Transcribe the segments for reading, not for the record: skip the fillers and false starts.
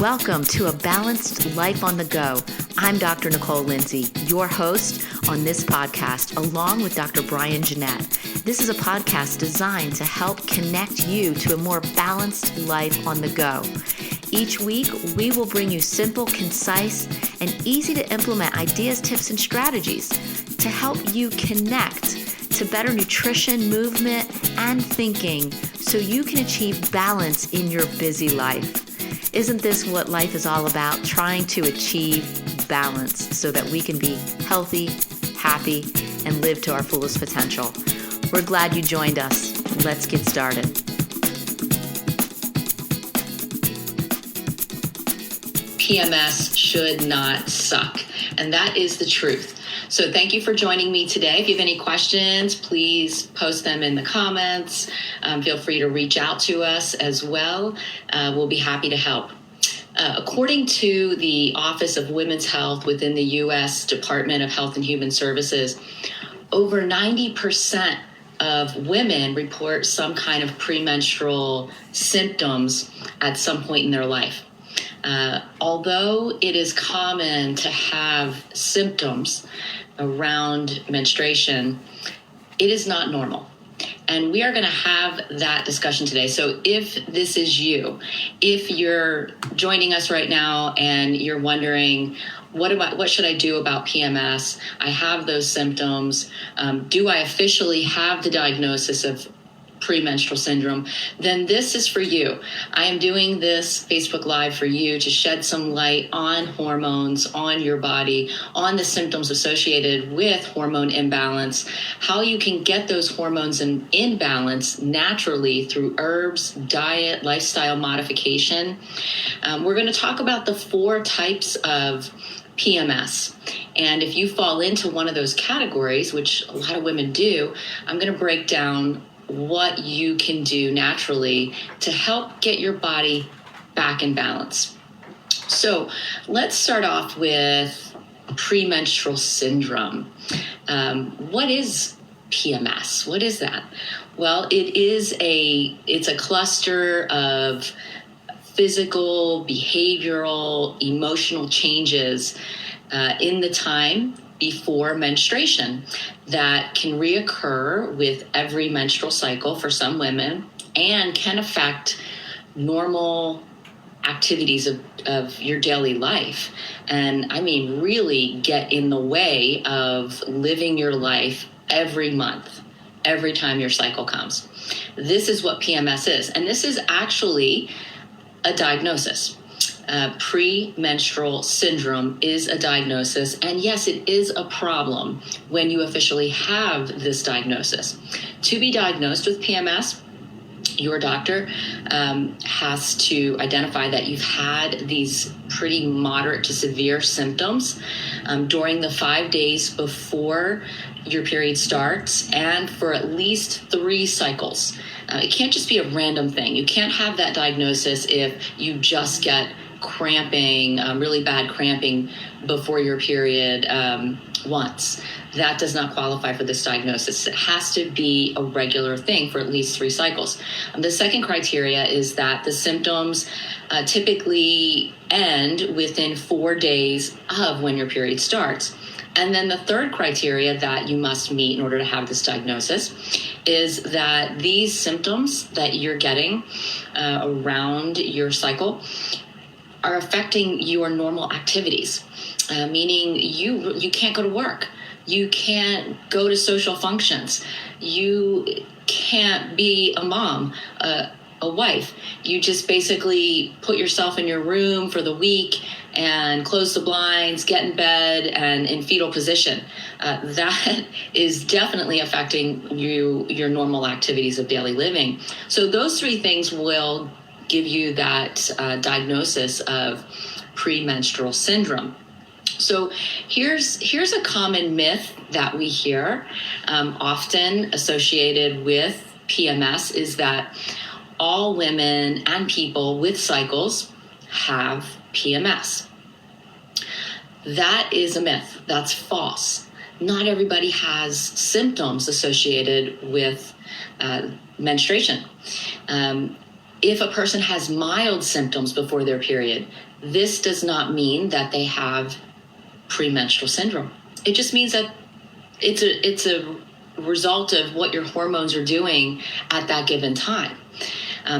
Welcome to A Balanced Life on the Go. I'm Dr. Nicole Lindsay, your host on this podcast, along with Dr. Brian Jeanette. This is a podcast designed to help connect you to a more balanced life on the go. Each week, we will bring you simple, concise, and easy to implement ideas, tips, and strategies to help you connect to better nutrition, movement, and thinking so you can achieve balance in your busy life. Isn't this what life is all about? Trying to achieve balance so that we can be healthy, happy, and live to our fullest potential. We're glad you joined us. Let's get started. PMS should not suck, and that is the truth. So thank you for joining me today. If you have any questions, please post them in the comments. Feel free to reach out to us as well. We'll be happy to help. According to the Office of Women's Health within the U.S. Department of Health and Human Services, over 90% of women report some kind of premenstrual symptoms at some point in their life. Although it is common to have symptoms around menstruation, it is not normal. And we are going to have that discussion today. So if this is you, if you're joining us right now and you're wondering, what should I do about PMS? I have those symptoms. Do I officially have the diagnosis of premenstrual syndrome? Then this is for you. I am doing this Facebook Live for you to shed some light on hormones, on your body, on the symptoms associated with hormone imbalance, how you can get those hormones in balance naturally through herbs, diet, lifestyle modification. We're going to talk about the 4 types of PMS. And if you fall into one of those categories, which a lot of women do, I'm going to break down what you can do naturally to help get your body back in balance. So let's start off with premenstrual syndrome. What is PMS? What is that? Well, it's a cluster of physical, behavioral, emotional changes in the time before menstruation that can reoccur with every menstrual cycle for some women and can affect normal activities of your daily life. And I mean, really get in the way of living your life every month, every time your cycle comes. This is what PMS is. And this is actually a diagnosis. Premenstrual syndrome is a diagnosis, and yes, it is a problem when you officially have this diagnosis. To be diagnosed with PMS, your doctor has to identify that you've had these pretty moderate to severe symptoms during the 5 days before your period starts and for at least 3 cycles. It can't just be a random thing. You can't have that diagnosis if you just get cramping, really bad cramping before your period once. That does not qualify for this diagnosis. It has to be a regular thing for at least 3 cycles. The second criteria is that the symptoms typically end within 4 days of when your period starts. And then the third criteria that you must meet in order to have this diagnosis is that these symptoms that you're getting around your cycle are affecting your normal activities, meaning you can't go to work. You can't go to social functions. You can't be a mom, a wife. You just basically put yourself in your room for the week and close the blinds, get in bed, and in fetal position. That is definitely affecting your normal activities of daily living. So those 3 things will give you that diagnosis of premenstrual syndrome. So here's a common myth that we hear often associated with PMS is that all women and people with cycles have PMS. That is a myth. That's false. Not everybody has symptoms associated with menstruation. If a person has mild symptoms before their period, this does not mean that they have premenstrual syndrome. It just means that it's a result of what your hormones are doing at that given time.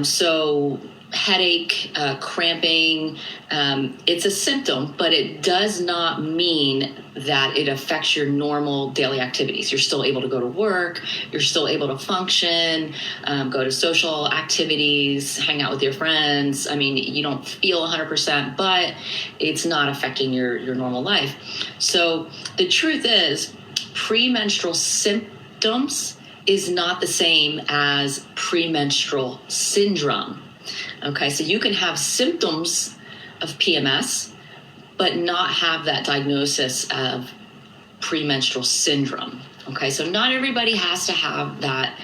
So headache, cramping, it's a symptom, but it does not mean that it affects your normal daily activities. You're still able to go to work, you're still able to function, go to social activities, hang out with your friends. I mean, you don't feel 100%, but it's not affecting your normal life. So the truth is, premenstrual symptoms is not the same as premenstrual syndrome. Okay, so you can have symptoms of PMS, but not have that diagnosis of premenstrual syndrome. Okay, so not everybody has to have that.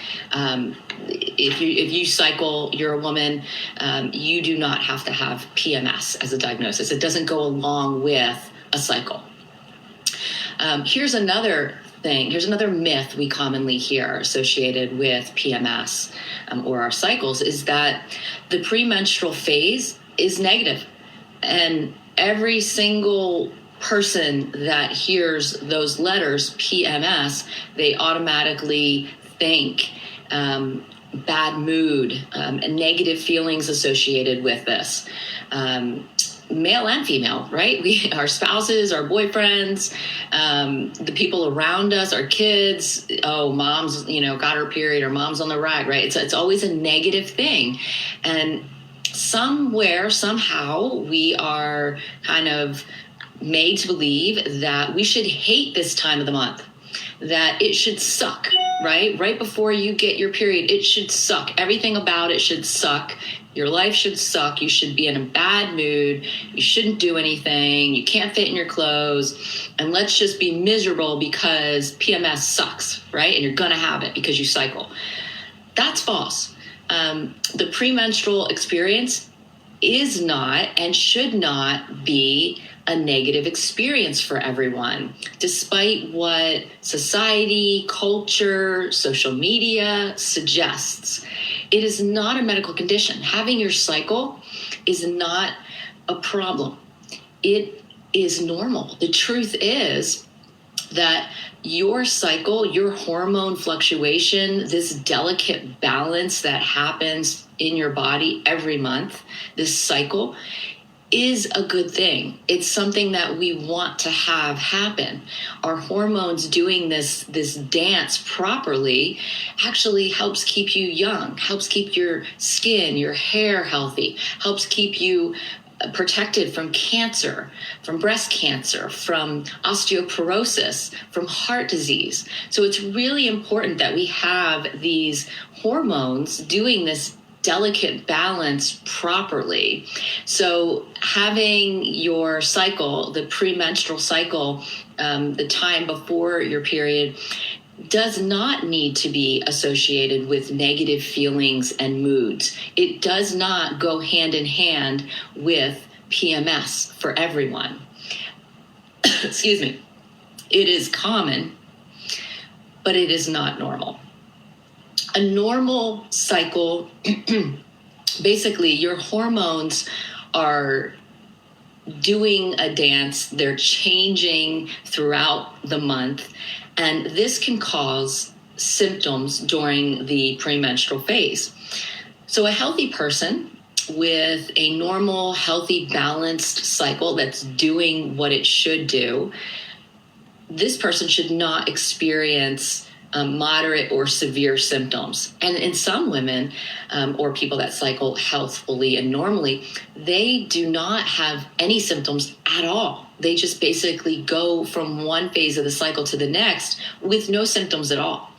If you cycle, you're a woman, you do not have to have PMS as a diagnosis. It doesn't go along with a cycle. Here's another thing. Here's another myth we commonly hear associated with PMS or our cycles, is that the premenstrual phase is negative. And every single person that hears those letters, PMS, they automatically think bad mood and negative feelings associated with this. Male and female, right? Our spouses, our boyfriends, the people around us, our kids. Oh, mom's, got her period, or mom's on the rag, right? It's always a negative thing. And somewhere, somehow, we are kind of made to believe that we should hate this time of the month, that it should suck, right? Right before you get your period, it should suck. Everything about it should suck. Your life should suck. You should be in a bad mood. You shouldn't do anything. You can't fit in your clothes. And let's just be miserable because PMS sucks, right? And you're going to have it because you cycle. That's false. The premenstrual experience is not and should not be a negative experience for everyone, despite what society, culture, social media suggests. It is not a medical condition. Having your cycle is not a problem. It is normal. The truth is that your cycle, your hormone fluctuation, this delicate balance that happens in your body every month, this cycle, is a good thing. It's something that we want to have happen. Our hormones doing this dance properly actually helps keep you young, helps keep your skin, your hair healthy, helps keep you protected from cancer, from breast cancer, from osteoporosis, from heart disease. So it's really important that we have these hormones doing this delicate balance properly. So having your cycle, the premenstrual cycle, the time before your period, does not need to be associated with negative feelings and moods. It does not go hand in hand with PMS for everyone. Excuse me. It is common, but it is not normal. A normal cycle, basically your hormones are doing a dance, they're changing throughout the month, and this can cause symptoms during the premenstrual phase. So a healthy person with a normal, healthy, balanced cycle that's doing what it should do, this person should not experience moderate or severe symptoms. And in some women or people that cycle healthfully and normally, they do not have any symptoms at all. They just basically go from one phase of the cycle to the next with no symptoms at all.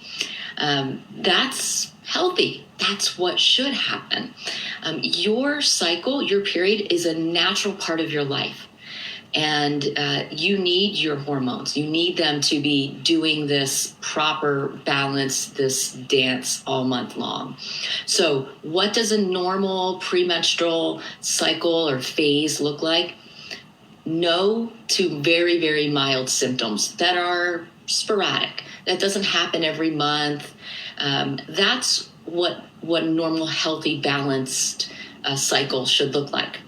That's healthy. That's what should happen. Your cycle, your period, is a natural part of your life. And you need your hormones. You need them to be doing this proper balance, this dance all month long. So what does a normal premenstrual cycle or phase look like? No to very, very mild symptoms that are sporadic. That doesn't happen every month. That's what normal, healthy, balanced cycle should look like.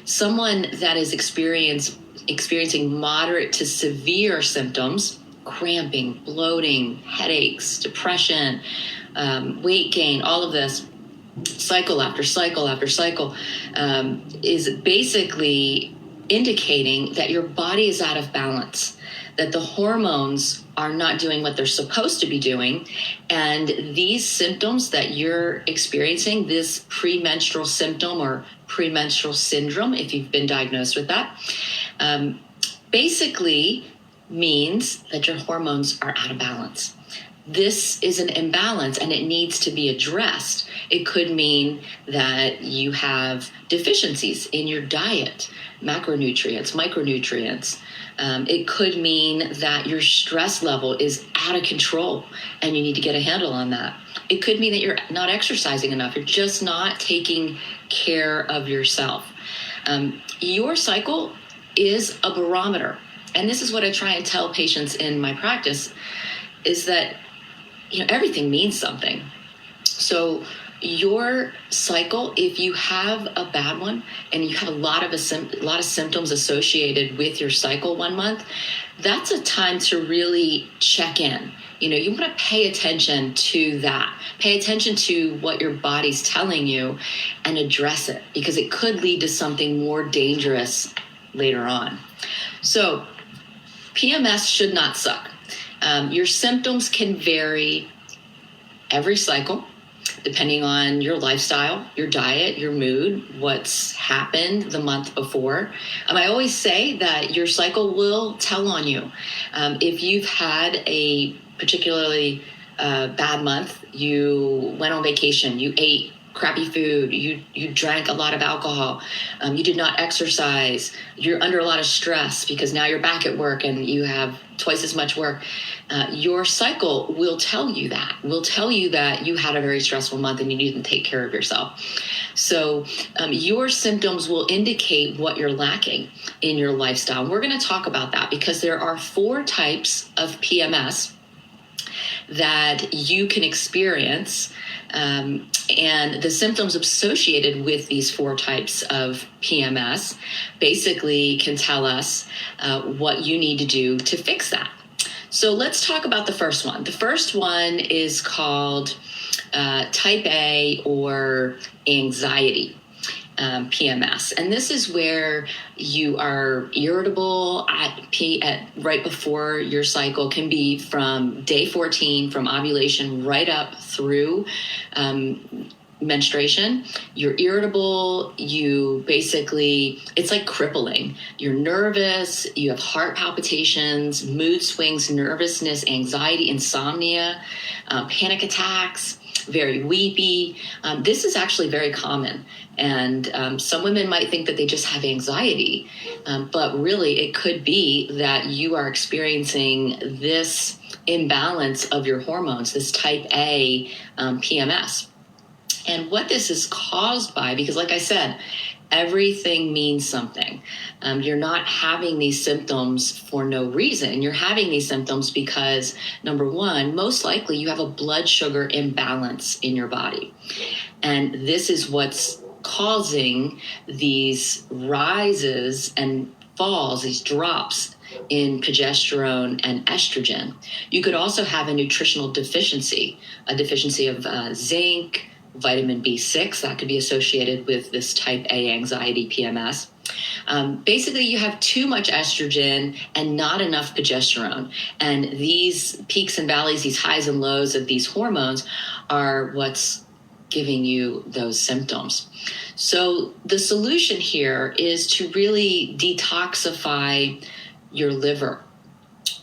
Someone that is experiencing moderate to severe symptoms, cramping, bloating, headaches, depression, weight gain, all of this, cycle after cycle after cycle, is basically indicating that your body is out of balance, that the hormones are not doing what they're supposed to be doing. And these symptoms that you're experiencing, this premenstrual symptom or premenstrual syndrome, if you've been diagnosed with that, basically means that your hormones are out of balance. This is an imbalance and it needs to be addressed. It could mean that you have deficiencies in your diet, macronutrients, micronutrients. It could mean that your stress level is out of control and you need to get a handle on that. It could mean that you're not exercising enough. You're just not taking care of yourself. Your cycle is a barometer. And this is what I try and tell patients in my practice, is that everything means something. So your cycle, if you have a bad one and you have a lot of symptoms associated with your cycle 1 month, that's a time to really check in. You want to pay attention to that. Pay attention to what your body's telling you and address it, because it could lead to something more dangerous later on. So PMS should not suck. Your symptoms can vary every cycle, depending on your lifestyle, your diet, your mood, what's happened the month before. I always say that your cycle will tell on you. If you've had a particularly bad month, you went on vacation, you ate crappy food, you drank a lot of alcohol, you did not exercise, you're under a lot of stress because now you're back at work and you have twice as much work, your cycle will tell you that you had a very stressful month and you didn't take care of yourself. So your symptoms will indicate what you're lacking in your lifestyle. We're going to talk about that because there are 4 types of PMS that you can experience. And the symptoms associated with these 4 types of PMS basically can tell us what you need to do to fix that. So let's talk about the first one. The first one is called Type A or anxiety PMS. And this is where you are irritable at right before your cycle, can be from day 14, from ovulation right up through menstruation. You're irritable. It's like crippling. You're nervous. You have heart palpitations, mood swings, nervousness, anxiety, insomnia, panic attacks, very weepy. This is actually very common. And some women might think that they just have anxiety, but really it could be that you are experiencing this imbalance of your hormones, this type A PMS. And what this is caused by, because like I said, everything means something. You're not having these symptoms for no reason. You're having these symptoms because, number one, most likely you have a blood sugar imbalance in your body. And this is what's causing these rises and falls, these drops in progesterone and estrogen. You could also have a nutritional deficiency, a deficiency of zinc, vitamin B6, that could be associated with this type A anxiety PMS. Basically, you have too much estrogen and not enough progesterone. And these peaks and valleys, these highs and lows of these hormones are what's giving you those symptoms. So the solution here is to really detoxify your liver.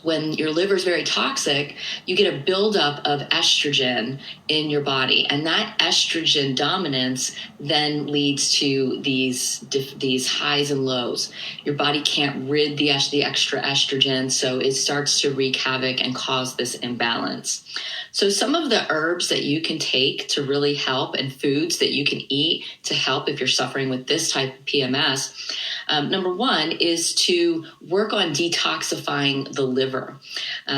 When your liver is very toxic, you get a buildup of estrogen in your body. And that estrogen dominance then leads to these highs and lows. Your body can't rid the extra estrogen, so it starts to wreak havoc and cause this imbalance. So some of the herbs that you can take to really help, and foods that you can eat to help if you're suffering with this type of PMS, number one is to work on detoxifying the liver.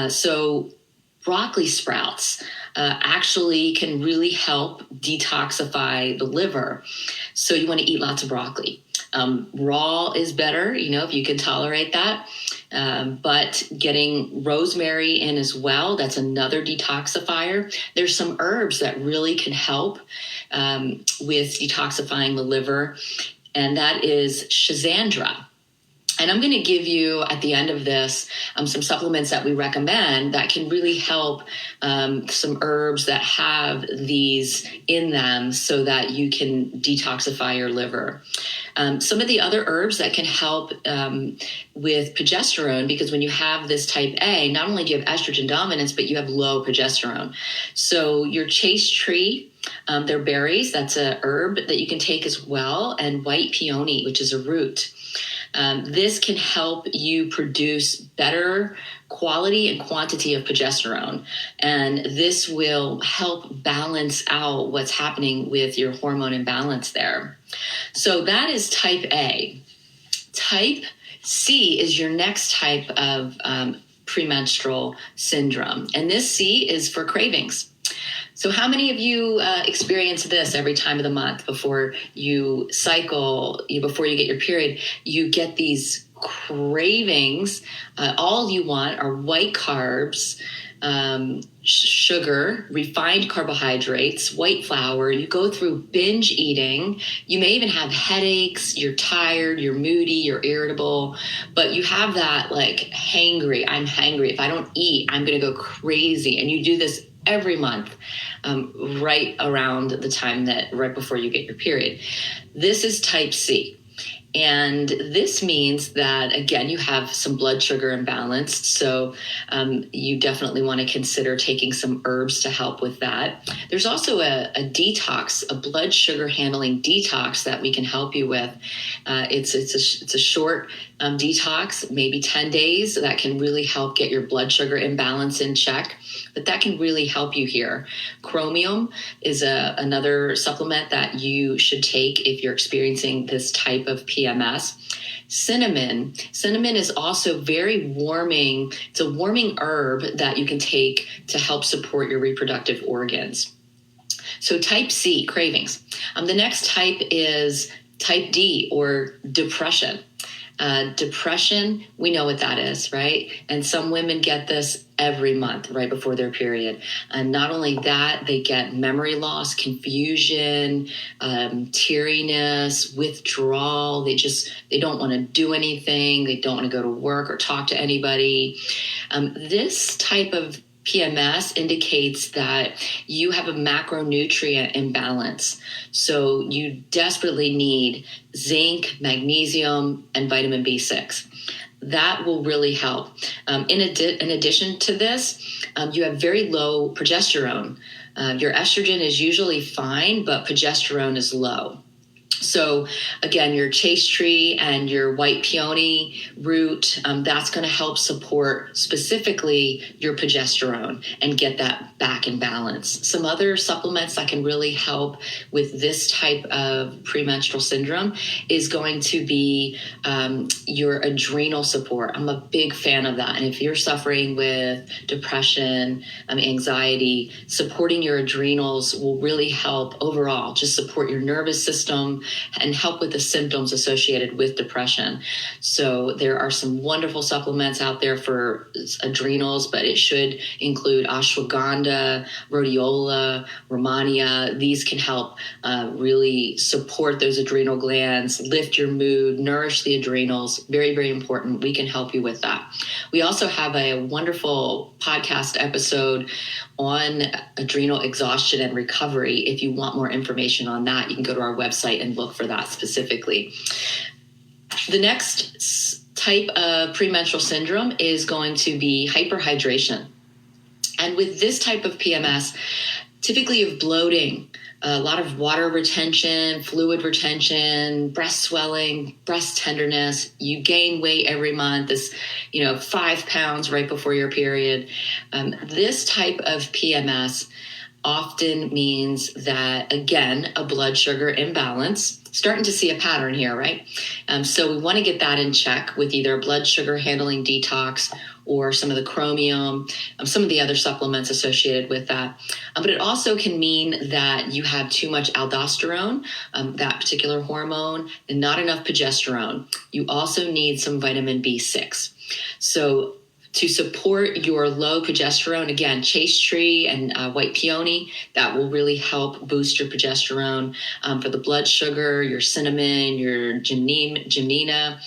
So broccoli sprouts actually can really help detoxify the liver. So you want to eat lots of broccoli. Raw is better, if you can tolerate that. But getting rosemary in as well, that's another detoxifier. There's some herbs that really can help with detoxifying the liver, and that is Schizandra. And I'm going to give you at the end of this some supplements that we recommend that can really help, some herbs that have these in them so that you can detoxify your liver. Some of the other herbs that can help with progesterone, because when you have this type A, not only do you have estrogen dominance, but you have low progesterone. So your chase tree, they're berries, that's a herb that you can take as well, and white peony, which is a root. This can help you produce better quality and quantity of progesterone. And this will help balance out what's happening with your hormone imbalance there. So that is type A. Type C is your next type of premenstrual syndrome. And this C is for cravings. So how many of you experience this every time of the month before you cycle, before you get your period? You get these cravings. All you want are white carbs, sugar, refined carbohydrates, white flour. You go through binge eating. You may even have headaches. You're tired, you're moody, you're irritable, but you have that like hangry. I'm hangry. If I don't eat, I'm going to go crazy. And you do this every month, right around the time right before you get your period. This is type C. And this means that, again, you have some blood sugar imbalance. So you definitely want to consider taking some herbs to help with that. There's also a detox, a blood sugar handling detox that we can help you with. It's a short detox, maybe 10 days, that can really help get your blood sugar imbalance in check. But that can really help you here. Chromium is another supplement that you should take if you're experiencing this type of PMS. Cinnamon is also very warming. It's a warming herb that you can take to help support your reproductive organs. So type C, cravings. The next type is type D, or depression. Depression, we know what that is, right? And some women get this every month right before their period. And not only that, they get memory loss, confusion, teariness, withdrawal. They don't want to do anything. They don't want to go to work or talk to anybody. This type of PMS indicates that you have a macronutrient imbalance. So you desperately need zinc, magnesium, and vitamin B6. That will really help. In addition to this, you have very low progesterone. Your estrogen is usually fine, but progesterone is low. So again, your chase tree and your white peony root, that's going to help support specifically your progesterone and get that back in balance. Some other supplements that can really help with this type of premenstrual syndrome is going to be your adrenal support. I'm a big fan of that. And if you're suffering with depression, anxiety, supporting your adrenals will really help overall, just support your nervous system and help with the symptoms associated with depression. So there are some wonderful supplements out there for adrenals, but it should include ashwagandha, rhodiola, rhamania. These can help really support those adrenal glands, lift your mood, nourish the adrenals. Very, very important. We can help you with that. We also have a wonderful podcast episode on adrenal exhaustion and recovery. If you want more information on that, you can go to our website and look for that specifically. The next type of premenstrual syndrome is going to be hyperhydration. And with this type of PMS, typically you have bloating, a lot of water retention, fluid retention, breast swelling, breast tenderness. You gain weight every month, 5 pounds right before your period. This type of PMS often means that, again, a blood sugar imbalance. starting to see a pattern here, right? So we want to get that in check with either a blood sugar handling detox or some of the chromium, some of the other supplements associated with that. But it also can mean that you have too much aldosterone, that particular hormone, and not enough progesterone. You also need some vitamin B6. So to support your low progesterone, again, chaste tree and white peony, that will really help boost your progesterone. For the blood sugar, your cinnamon, your gimenina,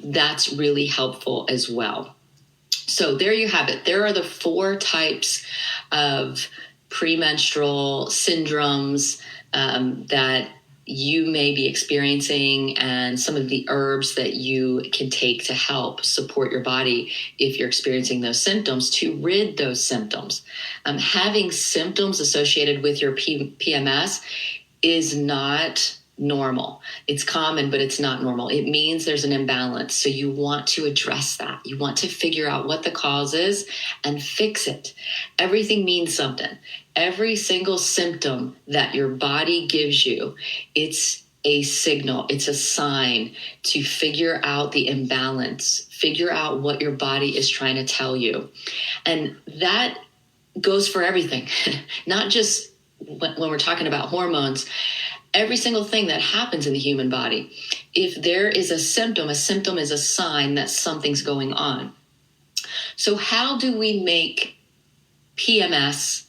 that's really helpful as well. So there you have it. There are the 4 types of premenstrual syndromes that you may be experiencing, and some of the herbs that you can take to help support your body if you're experiencing those symptoms, to rid those symptoms. Having symptoms associated with your PMS is not normal. It's common, but it's not normal. It means there's an imbalance. So you want to address that. You want to figure out what the cause is and fix it. Everything means something. Every single symptom that your body gives you, it's a signal, it's a sign to figure out the imbalance, figure out what your body is trying to tell you. And that goes for everything, not just when we're talking about hormones. Every single thing that happens in the human body, if there is a symptom is a sign that something's going on. So how do we make PMS,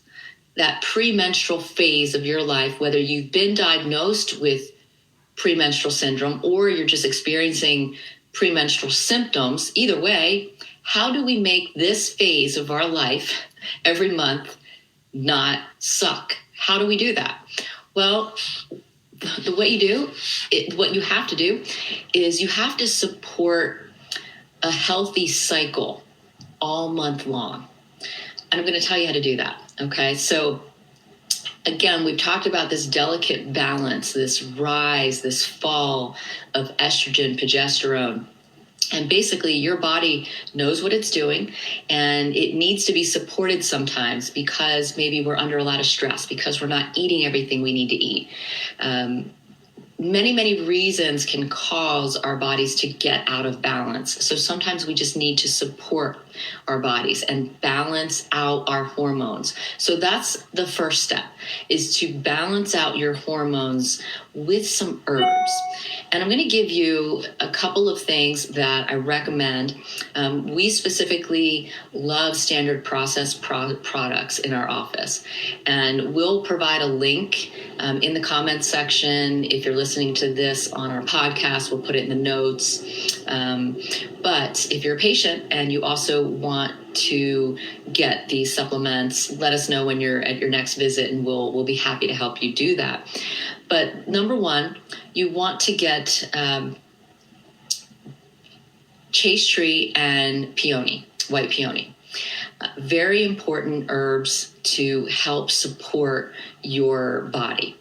that premenstrual phase of your life, whether you've been diagnosed with premenstrual syndrome or you're just experiencing premenstrual symptoms, either way, how do we make this phase of our life every month not suck? How do we do that? Well, what you have to do is you have to support a healthy cycle all month long. And I'm going to tell you how to do that. Okay. So again, we've talked about this delicate balance, this rise, this fall of estrogen, progesterone. And basically your body knows what it's doing, and it needs to be supported sometimes because maybe we're under a lot of stress, because we're not eating everything we need to eat. Many reasons can cause our bodies to get out of balance. So sometimes we just need to support our bodies and balance out our hormones. So that's the first step, is to balance out your hormones with some herbs. And I'm going to give you a couple of things that I recommend. We specifically love standard process products in our office, and we'll provide a link in the comments section. If you're listening to this on our podcast, we'll put it in the notes. But if you're a patient and you also want to get these supplements, let us know when you're at your next visit, and we'll be happy to help you do that. But number one, you want to get chaste tree and peony, white peony. Very important herbs to help support your body.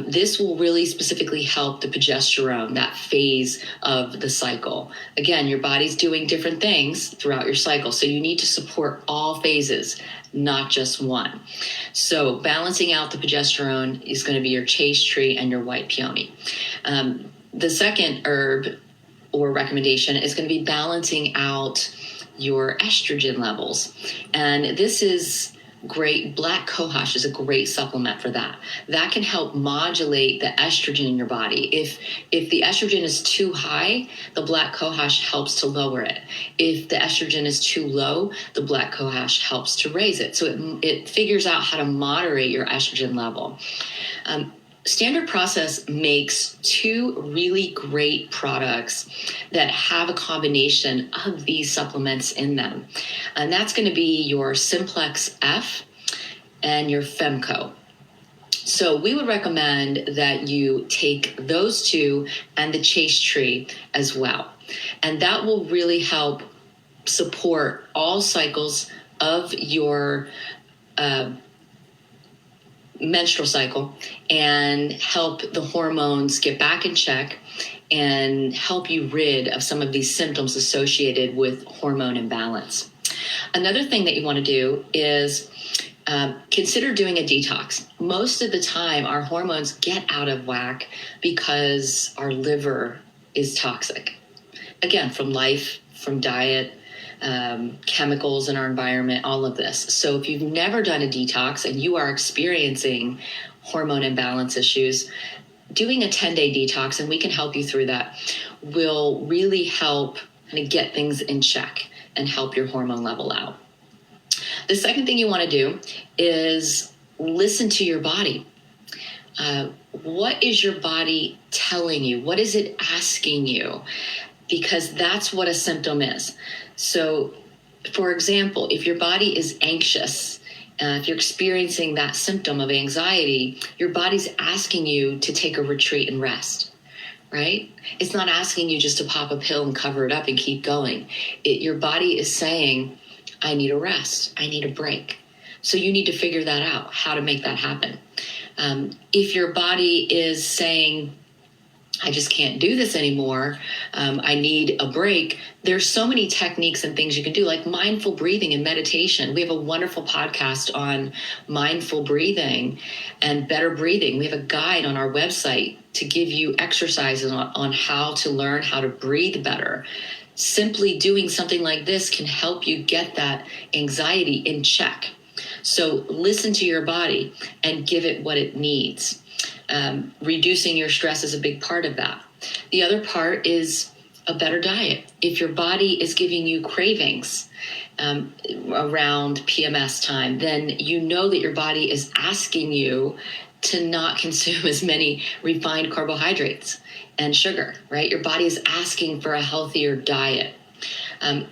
This will really specifically help the progesterone, that phase of the cycle. Again, your body's doing different things throughout your cycle, so you need to support all phases, not just one. So balancing out the progesterone is going to be your chaste tree and your white peony. The second herb or recommendation is going to be balancing out your estrogen levels. And this is great. Black cohosh is a great supplement for that. That can help modulate the estrogen in your body. If the estrogen is too high, the black cohosh helps to lower it. If the estrogen is too low, the black cohosh helps to raise it. So it figures out how to moderate your estrogen level. Standard Process makes 2 really great products that have a combination of these supplements in them. And that's going to be your Simplex F and your Femco. So we would recommend that you take those 2 and the chaste tree as well. And that will really help support all cycles of your menstrual cycle and help the hormones get back in check and help you rid of some of these symptoms associated with hormone imbalance. Another thing that you want to do is consider doing a detox. Most of the time, our hormones get out of whack because our liver is toxic. Again, from life, from diet, chemicals in our environment, all of this. So if you've never done a detox and you are experiencing hormone imbalance issues, doing a 10-day detox, and we can help you through that, will really help kind of get things in check and help your hormone level out. The second thing you want to do is listen to your body. What is your body telling you? What is it asking you? Because that's what a symptom is. So, for example, if your body is anxious, if you're experiencing that symptom of anxiety, your body's asking you to take a retreat and rest, right? It's not asking you just to pop a pill and cover it up and keep going. Your body is saying, I need a rest. I need a break. So you need to figure that out, how to make that happen. If your body is saying, I just can't do this anymore, I need a break, there's so many techniques and things you can do, like mindful breathing and meditation. We have a wonderful podcast on mindful breathing and better breathing. We have a guide on our website to give you exercises on how to learn how to breathe better. Simply doing something like this can help you get that anxiety in check. So listen to your body and give it what it needs. Reducing your stress is a big part of that. The other part is a better diet. If your body is giving you cravings around PMS time, then you know that your body is asking you to not consume as many refined carbohydrates and sugar, right? Your body is asking for a healthier diet.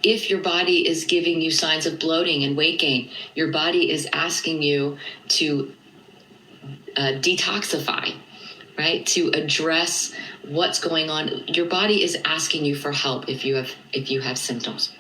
If your body is giving you signs of bloating and weight gain, your body is asking you to detoxify, right? To address what's going on. Your body is asking you for help if you have symptoms.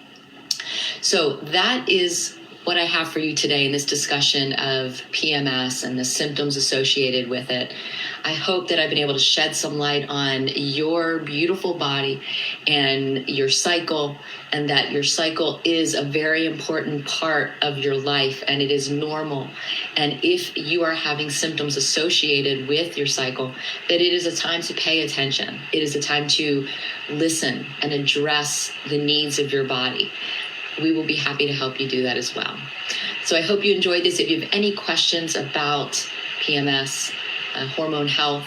So that is what I have for you today in this discussion of PMS and the symptoms associated with it. I hope that I've been able to shed some light on your beautiful body and your cycle, and that your cycle is a very important part of your life and it is normal. And if you are having symptoms associated with your cycle, that it is a time to pay attention. It is a time to listen and address the needs of your body. We will be happy to help you do that as well. So I hope you enjoyed this. If you have any questions about PMS, hormone health,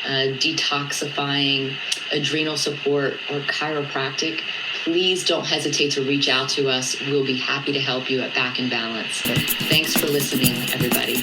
detoxifying, adrenal support, or chiropractic, please don't hesitate to reach out to us. We'll be happy to help you at Back in Balance. Thanks for listening, everybody.